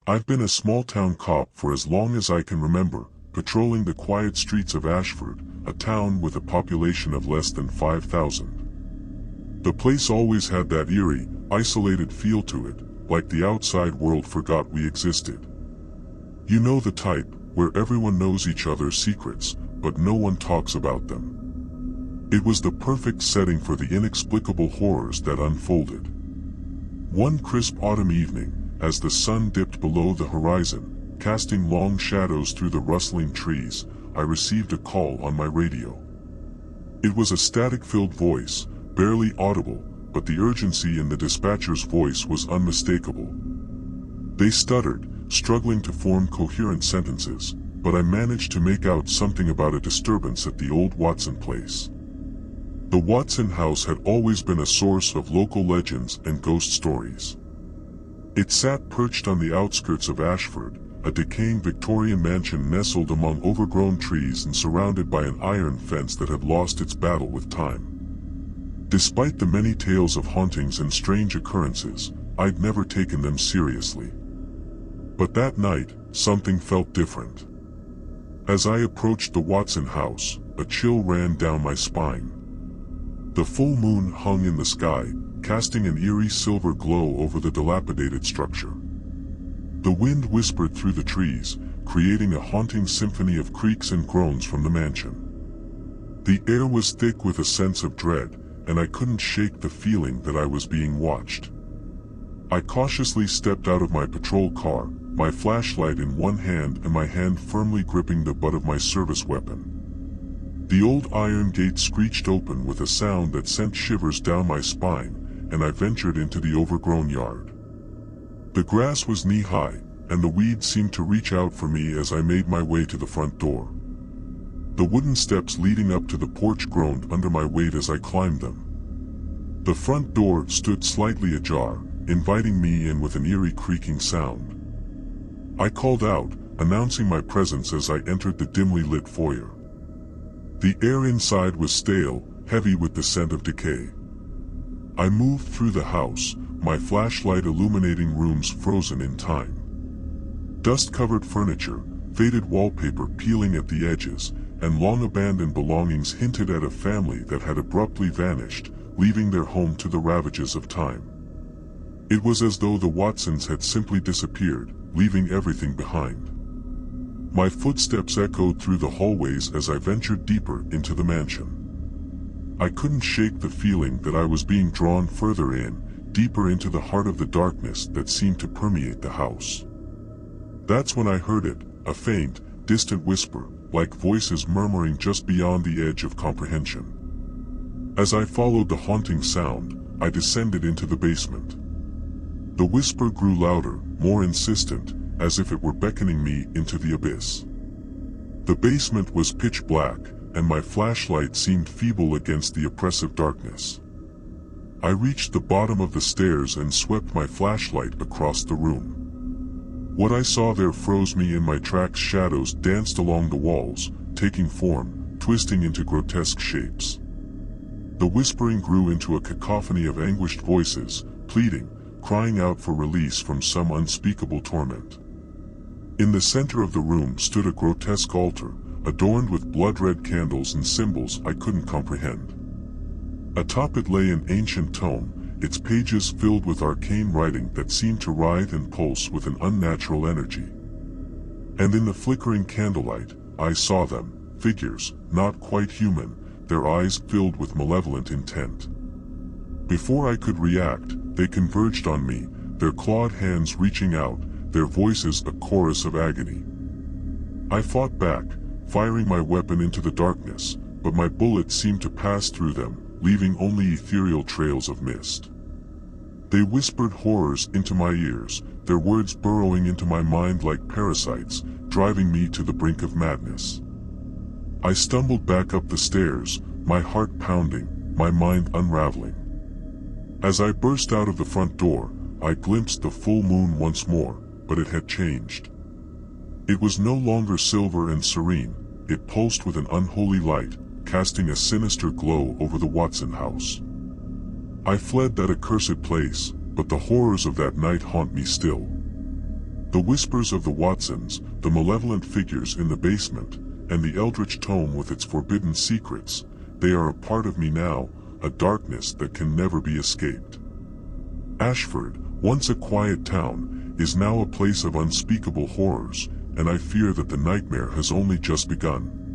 I've been a small-town cop for as long as I can remember, patrolling the quiet streets of Ashford, a town with a population of less than 5,000. The place always had that eerie, isolated feel to it, like the outside world forgot we existed. You know the type, where everyone knows each other's secrets, but no one talks about them. It was the perfect setting for the inexplicable horrors that unfolded. One crisp autumn evening, as the sun dipped below the horizon, casting long shadows through the rustling trees, I received a call on my radio. It was a static-filled voice, barely audible, but the urgency in the dispatcher's voice was unmistakable. They stuttered, struggling to form coherent sentences, but I managed to make out something about a disturbance at the old Watson place. The Watson house had always been a source of local legends and ghost stories. It sat perched on the outskirts of Ashford, a decaying Victorian mansion nestled among overgrown trees and surrounded by an iron fence that had lost its battle with time. Despite the many tales of hauntings and strange occurrences, I'd never taken them seriously. But that night, something felt different. As I approached the Watson house, a chill ran down my spine. The full moon hung in the sky, casting an eerie silver glow over the dilapidated structure. The wind whispered through the trees, creating a haunting symphony of creaks and groans from the mansion. The air was thick with a sense of dread, and I couldn't shake the feeling that I was being watched. I cautiously stepped out of my patrol car, my flashlight in one hand and my hand firmly gripping the butt of my service weapon. The old iron gate screeched open with a sound that sent shivers down my spine, and I ventured into the overgrown yard. The grass was knee-high, and the weeds seemed to reach out for me as I made my way to the front door. The wooden steps leading up to the porch groaned under my weight as I climbed them. The front door stood slightly ajar, inviting me in with an eerie creaking sound. I called out, announcing my presence as I entered the dimly lit foyer. The air inside was stale, heavy with the scent of decay. I moved through the house, my flashlight illuminating rooms frozen in time. Dust-covered furniture, faded wallpaper peeling at the edges, and long-abandoned belongings hinted at a family that had abruptly vanished, leaving their home to the ravages of time. It was as though the Watsons had simply disappeared, leaving everything behind. My footsteps echoed through the hallways as I ventured deeper into the mansion. I couldn't shake the feeling that I was being drawn further in, deeper into the heart of the darkness that seemed to permeate the house. That's when I heard it, a faint, distant whisper, like voices murmuring just beyond the edge of comprehension. As I followed the haunting sound, I descended into the basement. The whisper grew louder, more insistent, as if it were beckoning me into the abyss. The basement was pitch black, and my flashlight seemed feeble against the oppressive darkness. I reached the bottom of the stairs and swept my flashlight across the room. What I saw there froze me in my tracks. Shadows danced along the walls, taking form, twisting into grotesque shapes. The whispering grew into a cacophony of anguished voices, pleading, crying out for release from some unspeakable torment. In the center of the room stood a grotesque altar, adorned with blood-red candles and symbols I couldn't comprehend. Atop it lay an ancient tome, its pages filled with arcane writing that seemed to writhe and pulse with an unnatural energy. And in the flickering candlelight, I saw them, figures, not quite human, their eyes filled with malevolent intent. Before I could react, they converged on me, their clawed hands reaching out, their voices a chorus of agony. I fought back, firing my weapon into the darkness, but my bullets seemed to pass through them, leaving only ethereal trails of mist. They whispered horrors into my ears, their words burrowing into my mind like parasites, driving me to the brink of madness. I stumbled back up the stairs, my heart pounding, my mind unraveling. As I burst out of the front door, I glimpsed the full moon once more, but it had changed. It was no longer silver and serene, it pulsed with an unholy light, casting a sinister glow over the Watson house. I fled that accursed place, but the horrors of that night haunt me still. The whispers of the Watsons, the malevolent figures in the basement, and the Eldritch tome with its forbidden secrets, they are a part of me now, a darkness that can never be escaped. Ashford, once a quiet town, is now a place of unspeakable horrors, and I fear that the nightmare has only just begun.